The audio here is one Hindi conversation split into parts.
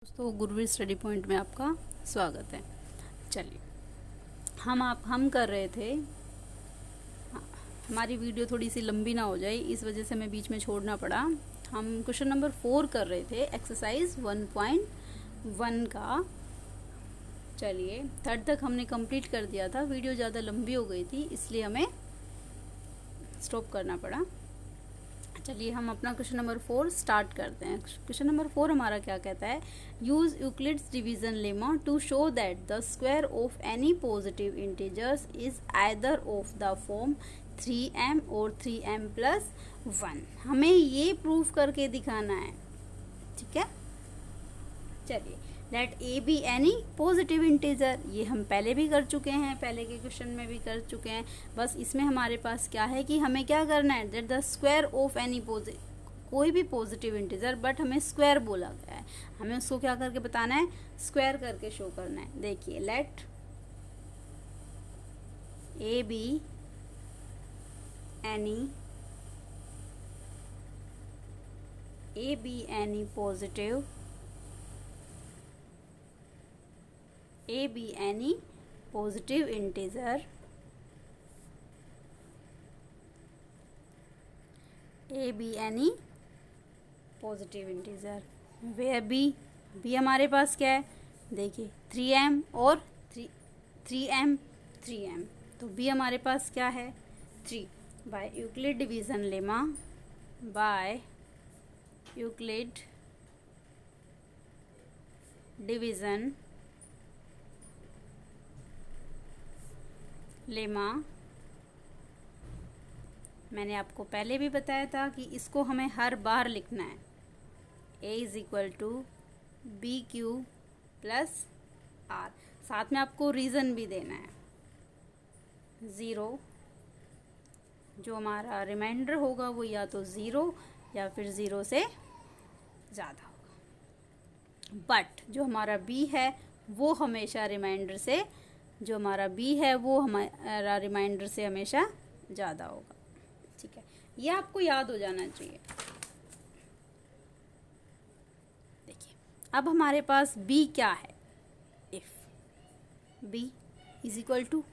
दोस्तों गुरुवीर स्टडी पॉइंट में आपका स्वागत है। चलिए हम कर रहे थे, हमारी वीडियो थोड़ी सी लंबी ना हो जाए इस वजह से मैं बीच में छोड़ना पड़ा। हम क्वेश्चन नंबर 4 कर रहे थे, एक्सरसाइज 1.1 का। चलिए थर्ड तक हमने कंप्लीट कर दिया था, वीडियो ज़्यादा लंबी हो गई थी इसलिए हमें स्टॉप करना पड़ा। चलिए हम अपना क्वेश्चन नंबर 4 स्टार्ट करते हैं। क्वेश्चन नंबर 4 हमारा क्या कहता है, use Euclid's division lemma to show that the square of any positive integers is either of the form 3m और 3m प्लस 1। हमें ये प्रूफ करके दिखाना है, ठीक है। चलिए let A B any positive integer, ये हम पहले भी कर चुके हैं, पहले के क्वेश्चन में भी कर चुके हैं। बस इसमें हमारे पास क्या है कि हमें क्या करना है, that the square of any कोई भी पॉजिटिव इंटीजर, बट हमें स्क्वायर बोला गया है, हमें उसको क्या करके बताना है, स्क्वायर करके शो करना है। देखिए let A B any positive A be any positive integer where B हमारे पास क्या है, देखिए 3m और 3m, तो B हमारे पास क्या है 3। By Euclid division lemma, by Euclid division lemma, मैंने आपको पहले भी बताया था कि इसको हमें हर बार लिखना है। A is equal to be Q plus R, साथ में आपको रीज़न भी देना है। 0 जो हमारा रिमाइंडर होगा वो या तो 0 या फिर 0 से ज़्यादा होगा, बट जो हमारा B है वो हमेशा रिमाइंडर से, जो हमारा B है वो हमारा रिमाइंडर से हमेशा ज़्यादा होगा, ठीक है। ये आपको याद हो जाना चाहिए। देखिए अब हमारे पास B क्या है, if B is equal to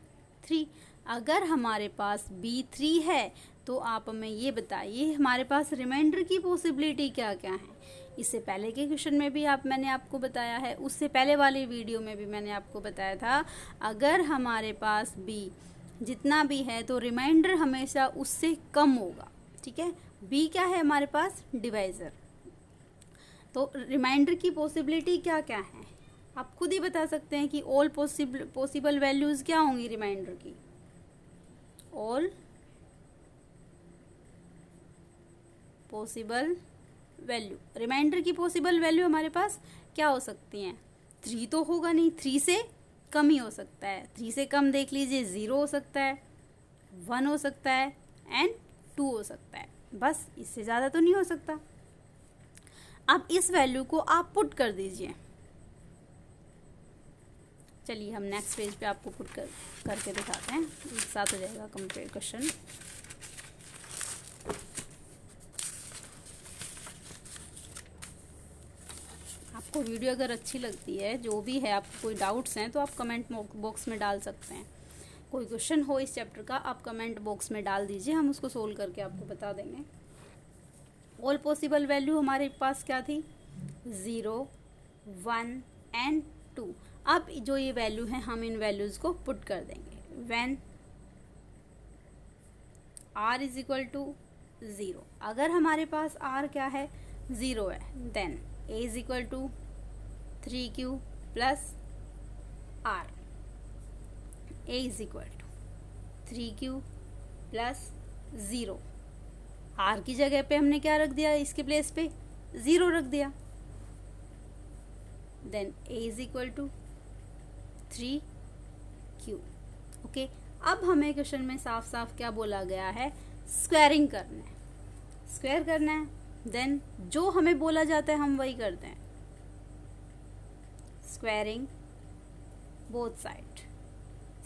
3, अगर हमारे पास B 3 है तो आप हमें ये बताइए हमारे पास रिमाइंडर की पॉसिबिलिटी क्या क्या है। इससे पहले के क्वेश्चन में भी मैंने आपको बताया है, उससे पहले वाली वीडियो में भी मैंने आपको बताया था, अगर हमारे पास B जितना भी है तो रिमाइंडर हमेशा उससे कम होगा, ठीक है। B क्या है हमारे पास, डिवाइज़र, तो रिमाइंडर की पॉसिबिलिटी क्या क्या है आप खुद ही बता सकते हैं कि ऑल पॉसिबल वैल्यूज़ क्या होंगी रिमाइंडर की, ऑल पॉसिबल वैल्यू, रिमाइंडर की पॉसिबल वैल्यू हमारे पास क्या हो सकती हैं, 3 तो होगा नहीं, 3 से कम ही हो सकता है। 3 से कम देख लीजिए 0 हो सकता है, 1 हो सकता है एंड 2 हो सकता है, बस इससे ज़्यादा तो नहीं हो सकता। अब इस वैल्यू को आप पुट कर दीजिए। चलिए हम नेक्स्ट पेज पे आपको पुट करके दिखाते हैं, एक साथ हो जाएगा कंप्लीट क्वेश्चन। आपको वीडियो अगर अच्छी लगती है, जो भी है, आपको कोई डाउट्स हैं तो आप कमेंट बॉक्स में डाल सकते हैं। कोई क्वेश्चन हो इस चैप्टर का आप कमेंट बॉक्स में डाल दीजिए, हम उसको सोल्व करके आपको बता देंगे। ऑल पॉसिबल वैल्यू हमारे पास क्या थी, 0, 1 एंड 2। अब जो ये वैल्यू है हम इन वैल्यूज़ को पुट कर देंगे। When r is equal to 0, अगर हमारे पास r क्या है, 0 है, then a is equal to 3q plus r, a is equal to 3q plus 0, r की जगह पे हमने क्या रख दिया, इसके प्लेस पे 0 रख दिया, then a is equal to 3q। Okay, अब हमें क्वेश्चन में साफ साफ क्या बोला गया है, स्क्वायरिंग करना है, स्क्वायर करना है, देन जो हमें बोला जाता है हम वही करते हैं, squaring both side,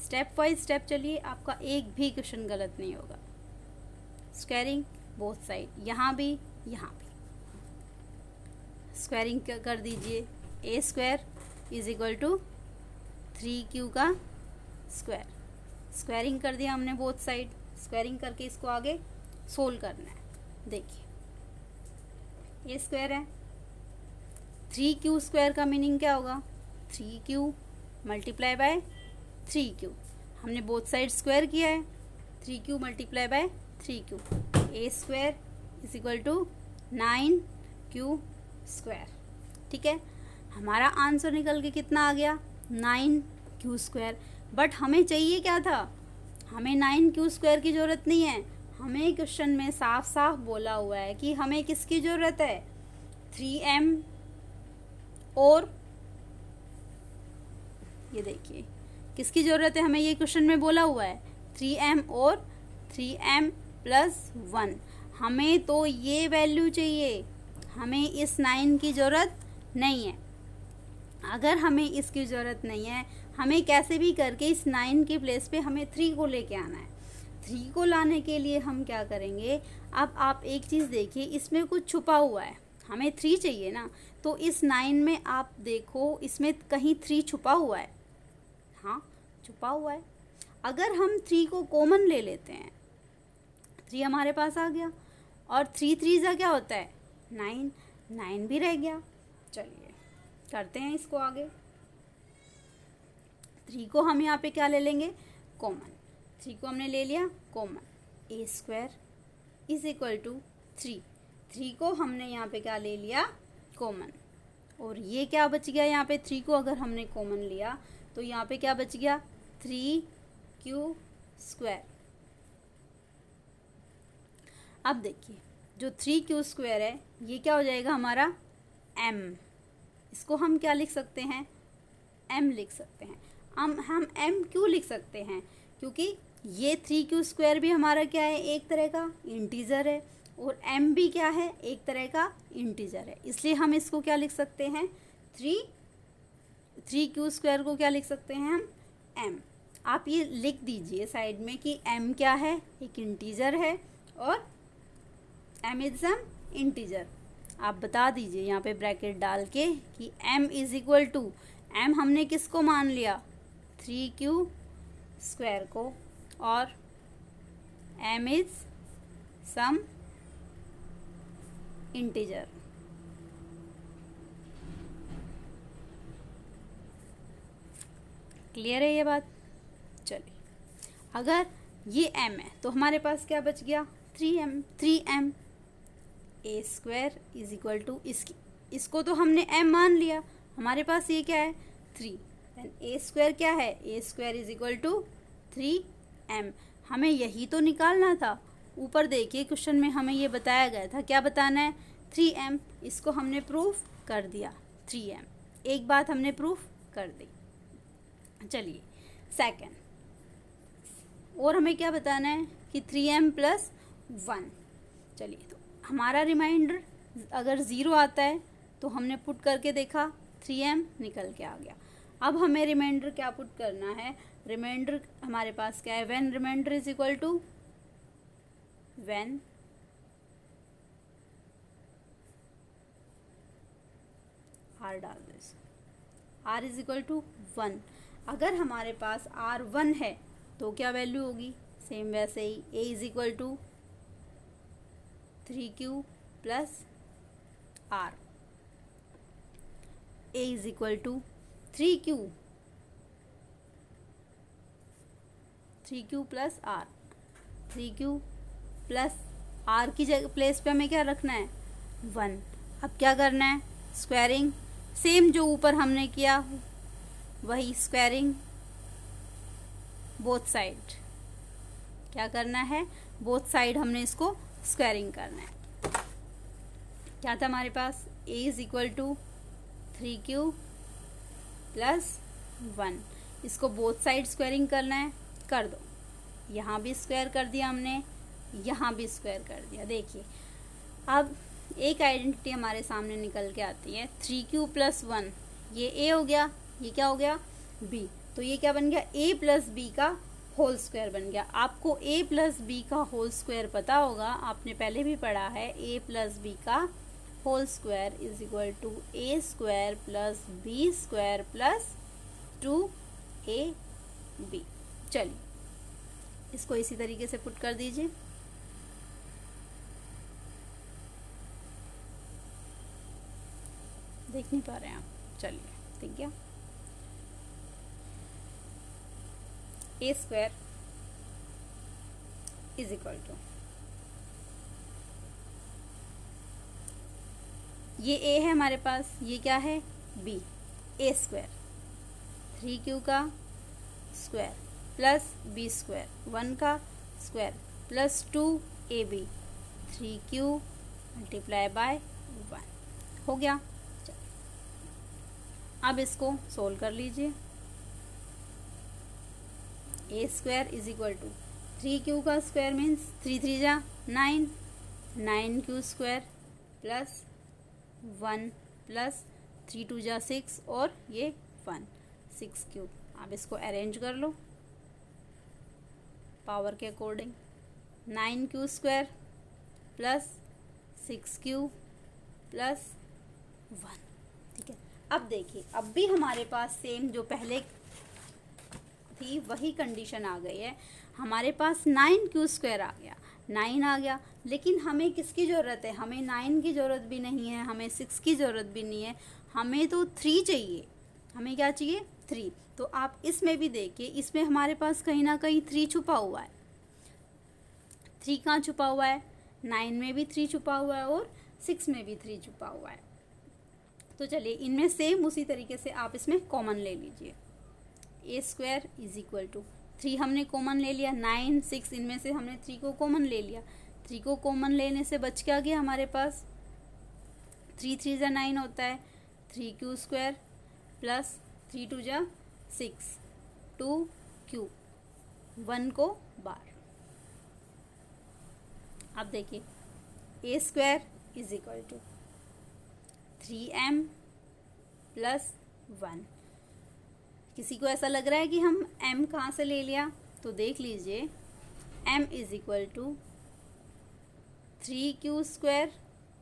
step wise step. चलिए आपका एक भी क्वेश्चन गलत नहीं होगा, स्क्वायरिंग बोथ साइड, यहाँ भी यहाँ भी। स्क्वायरिंग कर दीजिए, a square is equal to 3q का स्क्वायर। स्क्वायरिंग कर दिया हमने बोथ साइड। स्क्वायरिंग करके इसको आगे सोल्व करना है। देखिए ए स्क्वायर है, 3q स्क्वायर का मीनिंग क्या होगा, 3q मल्टीप्लाई बाय 3q। हमने बोथ साइड स्क्वायर किया है, 3q multiply by 3q। A square is equal to 9q square. ठीक है, हमारा आंसर निकल के कितना आ गया, 9q स्क्वायर। बट हमें चाहिए क्या था, हमें 9q स्क्वायर की ज़रूरत नहीं है। हमें क्वेश्चन में साफ साफ बोला हुआ है कि हमें किसकी ज़रूरत है, 3m और ये देखिए किसकी ज़रूरत है, हमें ये क्वेश्चन में बोला हुआ है 3m और 3m प्लस 1। हमें तो ये वैल्यू चाहिए, हमें इस 9 की ज़रूरत नहीं है। अगर हमें इसकी ज़रूरत नहीं है, हमें कैसे भी करके इस 9 के प्लेस पे हमें 3 को लेके आना है। 3 को लाने के लिए हम क्या करेंगे, अब आप एक चीज़ देखिए, इसमें कुछ छुपा हुआ है। हमें 3 चाहिए ना, तो इस 9 में आप देखो इसमें कहीं 3 छुपा हुआ है। हाँ, छुपा हुआ है। अगर हम 3 को कॉमन ले लेते हैं, 3 हमारे पास आ गया, और 3 3 जा क्या होता है 9, 9 भी रह गया। चलिए करते हैं इसको आगे। 3 को हम यहाँ पे क्या ले लेंगे, कॉमन। 3 को हमने ले लिया common, A square is equal to 3 को हमने यहाँ पे क्या ले लिया, कॉमन। और ये क्या बच गया, यहाँ पे 3 को अगर हमने कॉमन लिया तो यहाँ पे क्या बच गया, 3q स्क्वायर। अब देखिए जो 3q स्क्वायर है ये क्या हो जाएगा हमारा m। इसको हम क्या लिख सकते हैं, m लिख सकते हैं। हम m क्यों लिख सकते हैं, क्योंकि ये 3q स्क्वायर भी हमारा क्या है, एक तरह का इंटीजर है, और m भी क्या है, एक तरह का इंटीजर है। इसलिए हम इसको क्या लिख सकते हैं, 3q स्क्वायर को क्या लिख सकते हैं हम, m। आप ये लिख दीजिए साइड में कि m क्या है, एक इंटीजर है, और m इज सम इंटीजर। आप बता दीजिए यहाँ पे ब्रैकेट डाल के कि m is equal to, m हमने किसको मान लिया, 3q स्क्वायर को, और m is some integer. Clear है ये बात। चलिए अगर ये m है तो हमारे पास क्या बच गया, 3m। A square is equal to, इसको तो हमने m मान लिया, हमारे पास ये क्या है 3, देन ए स्क्वायर क्या है, a square is equal to 3m। हमें यही तो निकालना था। ऊपर देखिए क्वेश्चन में हमें ये बताया गया था, क्या बताना है, 3m। इसको हमने प्रूफ कर दिया, 3m। एक बात हमने प्रूफ कर दी। चलिए सेकंड, और हमें क्या बताना है कि 3m प्लस 1। चलिए तो हमारा रिमाइंडर अगर 0 आता है तो हमने पुट करके देखा, 3m निकल के आ गया। अब हमें रिमाइंडर क्या पुट करना है, रिमाइंडर हमारे पास क्या है, when remainder is equal to, when r डाल दो, r इज इक्वल टू 1। अगर हमारे पास r 1 है तो क्या वैल्यू होगी, सेम वैसे ही a is equal to 3q plus r, a is equal to 3q plus r, 3q plus r की जगह प्लेस पे हमें क्या रखना है, 1। अब क्या करना है, स्क्वायरिंग, सेम जो ऊपर हमने किया वही स्क्वायरिंग बोथ साइड। क्या करना है, बोथ साइड हमने इसको स्क्वायरिंग करना है। क्या था हमारे पास, a is equal to 3q plus 1। इसको बोथ साइड स्क्वायरिंग करना है, कर दो। यहाँ भी स्क्वायर कर दिया हमने, यहाँ भी स्क्वायर कर दिया। देखिए अब एक आइडेंटिटी हमारे सामने निकल के आती है, 3q प्लस 1, ये a हो गया, ये क्या हो गया b, तो ये क्या बन गया, a प्लस b का होल स्क्वायर बन गया। आपको a प्लस b का होल स्क्वायर पता होगा, आपने पहले भी पढ़ा है, a प्लस b का whole square is equal to A square plus B square plus 2ab। चलिए इसको इसी तरीके से पुट कर दीजिए। देख नहीं पा रहे हैं आप, चलिए ठीक है। A square is equal to, ये ए है हमारे पास, ये क्या है बी, ए स्क्वायर 3q का स्क्वायर प्लस बी स्क्वायर 1 का square plus 2ab 3q multiply bye 1 हो गया। अब इसको सोल्व कर लीजिए। A square is equal to 3q का स्क्वायर मीन्स 3 3 जा 9, 9q स्क्वायर प्लस 1 प्लस 3 2 जा 6 और ये 1 6q। आप इसको अरेंज कर लो पावर के according. 9q square plus 6q plus 1, ठीक है। अब देखिए अब भी हमारे पास सेम जो पहले थी वही कंडीशन आ गई है। हमारे पास 9q स्क्वायर आ गया, 9 आ गया, लेकिन हमें किसकी ज़रूरत है? हमें 9 की ज़रूरत भी नहीं है, हमें 6 की ज़रूरत भी नहीं है, हमें तो 3 चाहिए। हमें क्या चाहिए? 3। तो आप इसमें भी देखिए, इसमें हमारे पास कहीं ना कहीं 3 छुपा हुआ है। 3 कहाँ छुपा हुआ है? 9 में भी 3 छुपा हुआ है और 6 में भी 3 छुपा हुआ है। तो चलिए इनमें सेम उसी तरीके से आप इसमें कॉमन ले लीजिए। A square is equal to 3 हमने कॉमन ले लिया, 9 6 इनमें से हमने 3 को कॉमन ले लिया। 3 को कॉमन लेने से बच क्या गया हमारे पास? 3 3 जा 9 होता है, 3q स्क्वायर प्लस 3 2 जा 6 2q 1 को बार। अब देखिए a square is equal to 3m plus 1। किसी को ऐसा लग रहा है कि हम m कहाँ से ले लिया? तो देख लीजिए m is equal to 3q square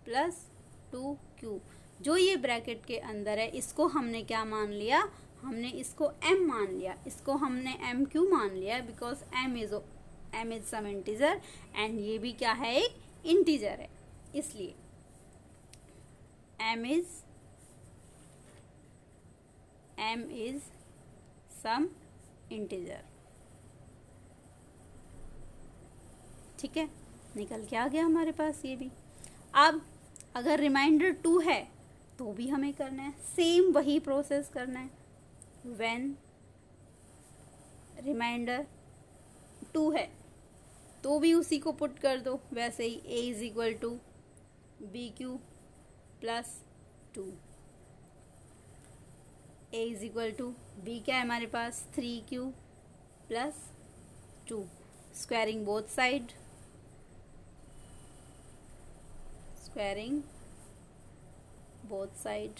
plus 2q। जो ये ब्रैकेट के अंदर है इसको हमने क्या मान लिया? हमने इसको m मान लिया। इसको हमने m क्यों मान लिया? Because m is some integer and ये भी क्या है? एक इंटीजर है, इसलिए m इज सम इंटीजर। ठीक है, निकल के आ गया हमारे पास ये भी। अब अगर रिमाइंडर 2 है तो भी हमें करना है, सेम वही प्रोसेस करना है। व्हेन रिमाइंडर 2 है तो भी उसी को पुट कर दो, वैसे ही a is equal to be Q plus 2। a is equal to b क्या है हमारे पास? 3q plus 2। Squaring both side, squaring both side,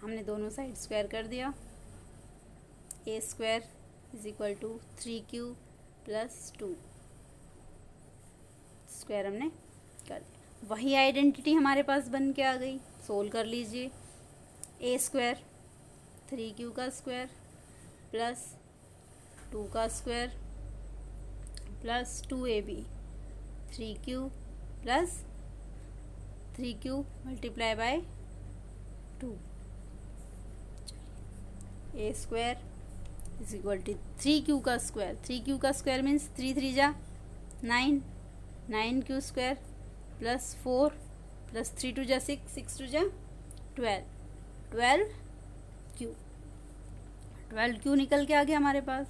हमने दोनों साइड स्क्वायर कर दिया। a square is equal to 3q plus 2, square हमने कर दिया। वही आइडेंटिटी हमारे पास बन के आ गई। सोल्व कर लीजिए। a स्क्वायर 3q का स्क्वायर प्लस 2 का square plus 2ab 3q plus 3q multiply by 2। a square is equal to 3q का स्क्वायर, 3q का स्क्वायर मीन्स 3 3 जा 9, 9q स्क्वायर प्लस 4 प्लस 3 2 जा 6, 6 2 जा 12, 12q निकल के आ गया हमारे पास।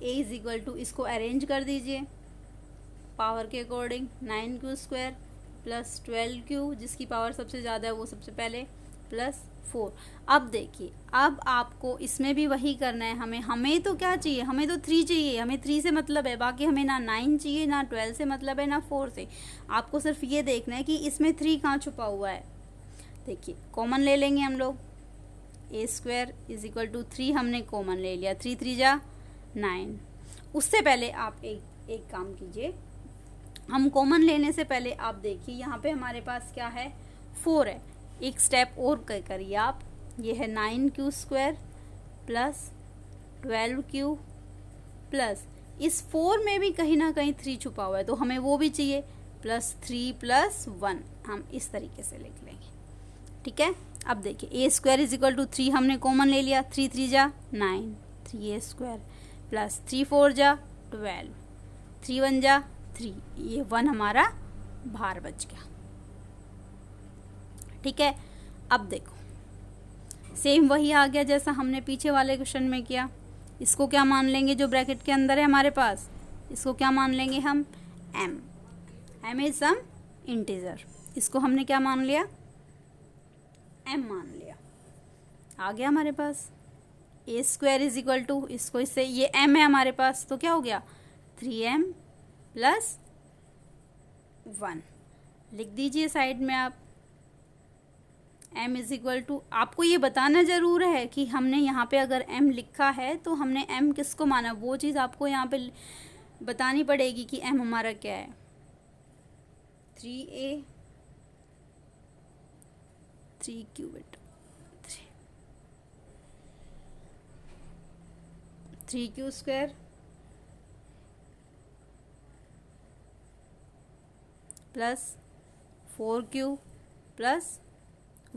a इज इक्वल टू, इसको अरेंज कर दीजिए पावर के according. 9q square plus 12q, जिसकी पावर सबसे ज़्यादा है वो सबसे पहले, प्लस 4। अब देखिए अब आपको इसमें भी वही करना है। हमें तो क्या चाहिए? हमें तो 3 चाहिए, हमें 3 से मतलब है, बाकी हमें ना 9 चाहिए, ना 12 से मतलब है, ना 4 से। आपको सिर्फ ये देखना है कि इसमें 3 कहाँ छुपा हुआ है। देखिए कॉमन ले लेंगे हम लोग। a square is equal to 3 हमने कॉमन ले लिया, 3 3 जा 9। उससे पहले आप एक काम कीजिए, हम कॉमन लेने से पहले आप देखिए यहाँ पे हमारे पास क्या है, 4 है। एक स्टेप और करिए आप, ये है 9q² प्लस 12q प्लस इस 4 में भी कहीं ना कहीं 3 छुपा हुआ है, तो हमें वो भी चाहिए, प्लस 3 प्लस 1 हम इस तरीके से लिख लेंगे। ठीक है, अब देखिए a² = 3 हमने कॉमन ले लिया, 3 3 जा 9, 3a² प्लस 3 4 जा 12, 3 1 जा 3, ये 1 हमारा बाहर बच गया। ठीक है, अब देखो सेम वही आ गया जैसा हमने पीछे वाले क्वेश्चन में किया। इसको क्या मान लेंगे, जो ब्रैकेट के अंदर है हमारे पास, इसको क्या मान लेंगे हम, m इज सम इंटीजर। इसको हमने क्या मान लिया, m मान लिया। आ गया हमारे पास a² = इसको इससे, ये m है हमारे पास, तो क्या हो गया 3m प्लस 1 लिख दीजिए साइड में आप। m = आपको ये बताना ज़रूर है कि हमने यहाँ पे अगर m लिखा है तो हमने m किसको माना, वो चीज़ आपको यहाँ पे बतानी पड़ेगी कि m हमारा क्या है। 3a 3q बेटा 3q² प्लस 4q प्लस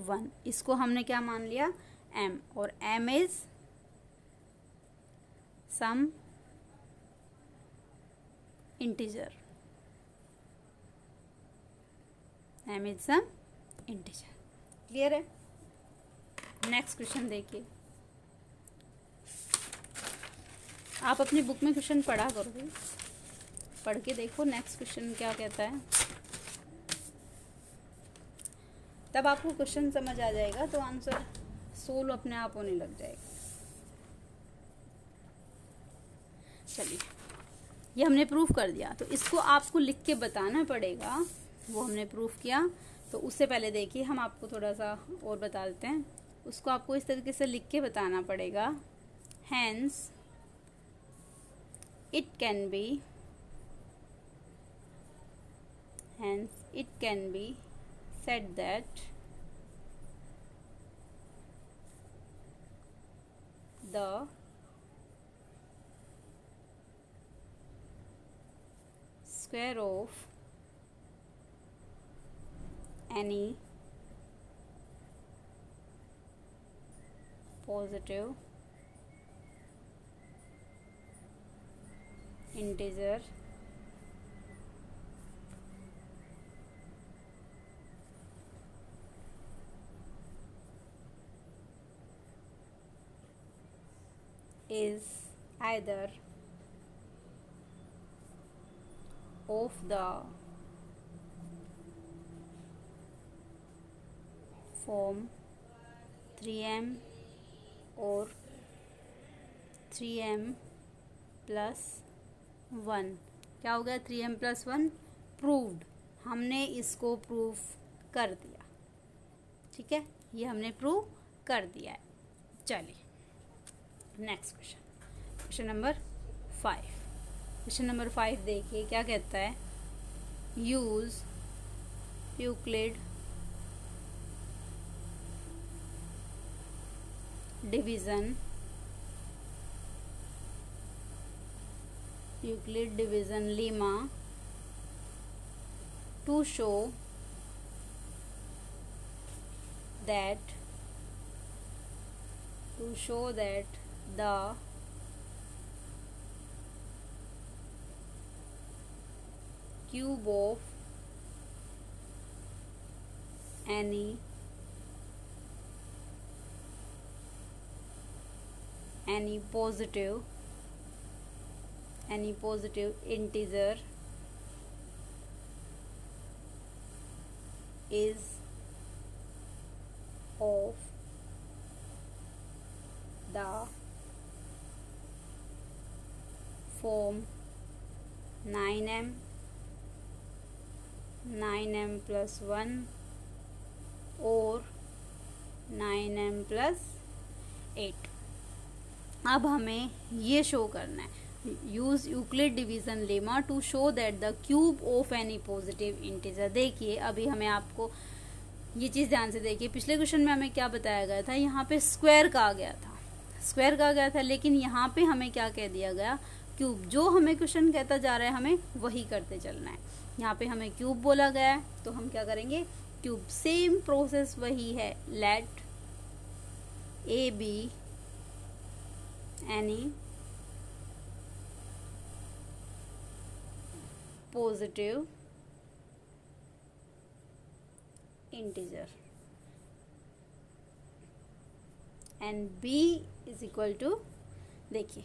1, इसको हमने क्या मान लिया, m, और m is some integer, m is some integer. Clear है। नेक्स्ट क्वेश्चन देखिए, आप अपनी बुक में क्वेश्चन पढ़ा करो, पढ़ के देखो नेक्स्ट क्वेश्चन क्या कहता है, तब आपको क्वेश्चन समझ आ जाएगा, तो आंसर सोल्व अपने आप होने लग जाएगा। चलिए, ये हमने प्रूफ कर दिया, तो इसको आपको लिख के बताना पड़ेगा। वो हमने प्रूफ किया, तो उससे पहले देखिए हम आपको थोड़ा सा और बता देते हैं। उसको आपको इस तरीके से लिख के बताना पड़ेगा, hence it can be said that the square of any positive integer is either of the form 3m or 3m plus 1। क्या हो गया, 3m plus 1 प्रूव्ड, हमने इसको प्रूफ कर दिया। ठीक है, ये हमने प्रूव कर दिया है। चलिए next question, question number 5। Question number 5 देखिए क्या कहता है, use Euclid division lemma to show that the cube of any positive integer is of the form 9m plus 1 और 9m plus 8। अब हमें ये शो करना है, use Euclid division lemma to show that the cube of any positive integer. देखिए अभी हमें आपको ये चीज़ ध्यान से देखिए, पिछले क्वेश्चन में हमें क्या बताया गया था, यहाँ पे स्क्वायर कहा गया था, स्क्वायर कहा गया था, लेकिन यहाँ पे हमें क्या कह दिया गया, क्यूब। जो हमें क्वेश्चन कहता जा रहा है हमें वही करते चलना है। यहाँ पे हमें क्यूब बोला गया है तो हम क्या करेंगे, क्यूब। सेम प्रोसेस वही है, let A B any positive integer and B is equal to, देखिए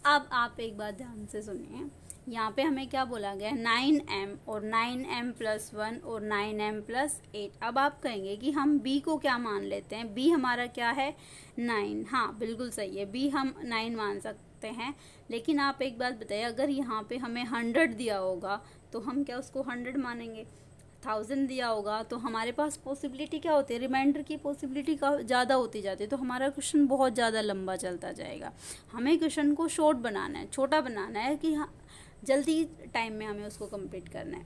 अब आप एक बात ध्यान से सुनिए, यहाँ पे हमें क्या बोला गया है, 9m और 9m+1 और 9m+8। अब आप कहेंगे कि हम b को क्या मान लेते हैं, b हमारा क्या है 9। हाँ बिल्कुल सही है, b हम 9 मान सकते हैं, लेकिन आप एक बात बताइए, अगर यहाँ पे हमें 100 दिया होगा तो हम क्या उसको 100 मानेंगे, 1000 दिया होगा तो हमारे पास पॉसिबिलिटी क्या होती है, रिमाइंडर की पॉसिबिलिटी का ज़्यादा होती जाती है, तो हमारा क्वेश्चन बहुत ज़्यादा लंबा चलता जाएगा। हमें क्वेश्चन को शॉर्ट बनाना है, छोटा बनाना है कि हाँ जल्दी टाइम में हमें उसको कंप्लीट करना है।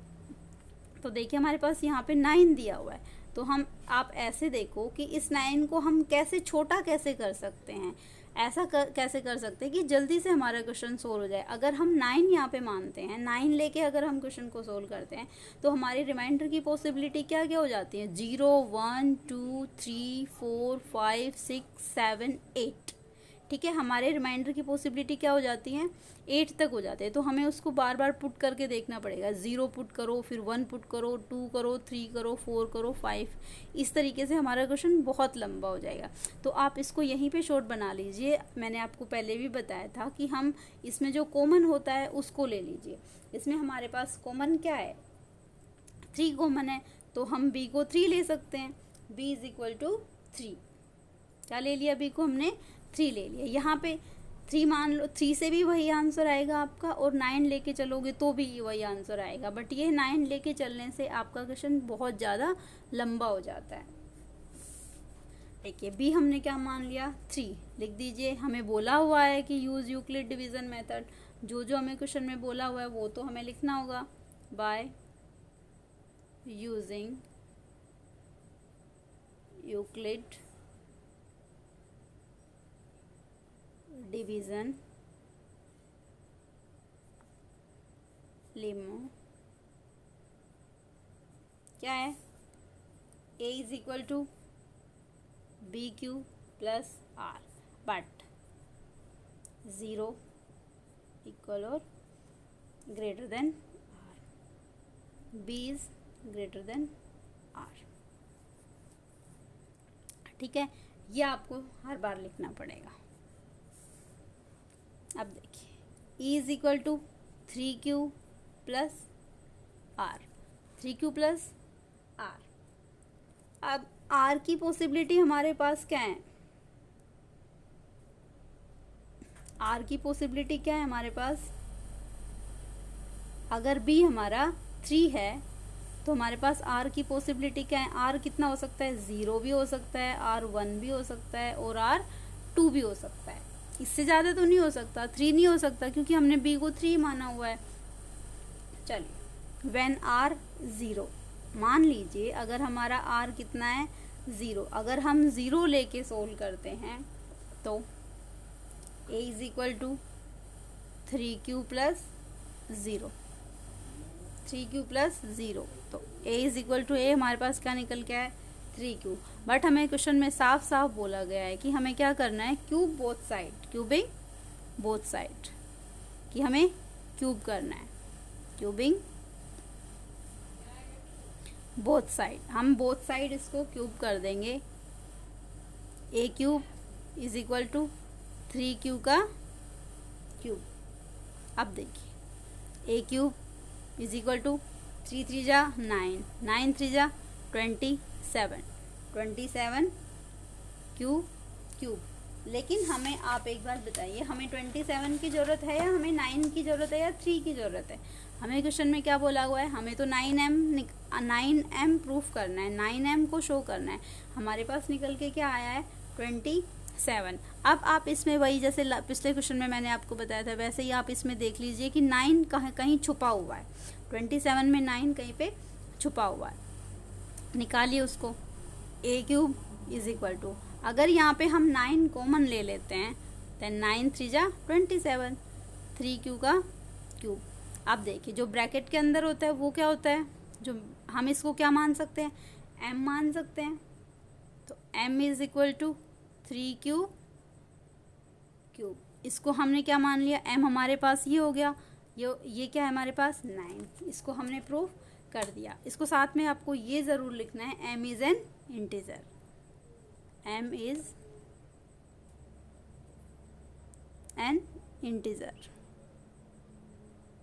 तो देखिए हमारे पास यहाँ पे 9 दिया हुआ है, तो हम आप ऐसे देखो कि इस 9 को हम कैसे छोटा कैसे कर सकते हैं, ऐसा कैसे कर सकते हैं कि जल्दी से हमारा क्वेश्चन सोल्व हो जाए। अगर हम 9 यहाँ पे मानते हैं, 9 लेके अगर हम क्वेश्चन को सोल्व करते हैं तो हमारी रिमाइंडर की पॉसिबिलिटी क्या क्या हो जाती है, 0 1 2 3 4 5 6 7 8। ठीक है, हमारे रिमाइंडर की पॉसिबिलिटी क्या हो जाती है, 8 तक हो जाते हैं। तो हमें उसको बार बार पुट करके देखना पड़ेगा, 0 पुट करो, फिर 1 पुट करो, 2 करो, 3 करो, 4 करो, 5, इस तरीके से हमारा क्वेश्चन बहुत लंबा हो जाएगा। तो आप इसको यहीं पे शॉर्ट बना लीजिए। मैंने आपको पहले भी बताया था कि हम इसमें जो कॉमन होता है उसको ले लीजिए। इसमें हमारे पास कॉमन क्या है, 3 कॉमन है, तो हम b को 3 ले सकते हैं, b इज इक्वल टू 3। क्या ले लिया, b को हमने 3 ले लिया। यहाँ पे 3 मान लो, 3 से भी वही आंसर आएगा आपका, और 9 लेके चलोगे तो भी वही आंसर आएगा, बट ये 9 लेके चलने से आपका क्वेश्चन बहुत ज़्यादा लंबा हो जाता है। देखिए b हमने क्या मान लिया, 3 लिख दीजिए। हमें बोला हुआ है कि यूज़ यूक्लिड डिवीज़न मेथड, जो जो हमें क्वेश्चन में बोला हुआ है वो तो हमें लिखना होगा, by using Euclid division lemma क्या है, a is equal to be Q plus r, but 0 equal और greater than r, b is greater than r. ठीक है, ये आपको हर बार लिखना पड़ेगा। अब देखिए e is equal to 3q plus R, 3q plus R. अब r की पॉसिबिलिटी हमारे पास क्या है, r की पॉसिबिलिटी क्या है हमारे पास, अगर b हमारा 3 है तो हमारे पास r की पॉसिबिलिटी क्या है, r कितना हो सकता है, 0 भी हो सकता है, r1 भी हो सकता है, और r2 भी हो सकता है। इससे ज़्यादा तो नहीं हो सकता, 3 नहीं हो सकता, क्योंकि हमने b को 3 माना हुआ है। चलिए, व्हेन r 0, मान लीजिए अगर हमारा r कितना है, 0, अगर हम 0 लेके सोल्व करते हैं तो a is equal to 3q plus 0, 3q plus 0, तो a is equal to a हमारे पास क्या निकल के है, 3q। बट हमें क्वेश्चन में साफ साफ बोला गया है कि हमें क्या करना है, cube both side, cubing both side, कि हमें क्यूब करना है, क्यूबिंग बोथ साइड। हम बोथ साइड इसको क्यूब कर देंगे, a cube is equal to 3q का क्यूब। अब देखिए a cube is equal to 3 3 जा 9, 9 3 जा 27, 27 क्यूब। लेकिन हमें आप एक बात बताइए, हमें 27 की ज़रूरत है या हमें 9 की ज़रूरत है या 3 की ज़रूरत है। हमें क्वेश्चन में क्या बोला हुआ है, हमें तो 9m प्रूफ करना है, 9m को शो करना है। हमारे पास निकल के क्या आया है, 27 7। अब आप इसमें वही जैसे पिछले क्वेश्चन में मैंने आपको बताया था वैसे ही आप इसमें देख लीजिए कि 9 कहीं छुपा हुआ है। 27 में 9 कहीं पे छुपा हुआ है, निकालिए उसको। a cube is equal to, अगर यहाँ पे हम 9 कॉमन ले लेते हैं देन 9 3 जा 27, 3 क्यू का क्यूब। अब देखिए जो ब्रैकेट के अंदर होता है वो क्या होता है, जो हम इसको क्या मान सकते हैं, m मान सकते हैं। तो m is equal to 3 cube, इसको हमने क्या मान लिया, m हमारे पास ये हो गया, ये क्या है हमारे पास 9, इसको हमने प्रूव कर दिया। इसको साथ में आपको ये ज़रूर लिखना है m is an integer, m is an integer.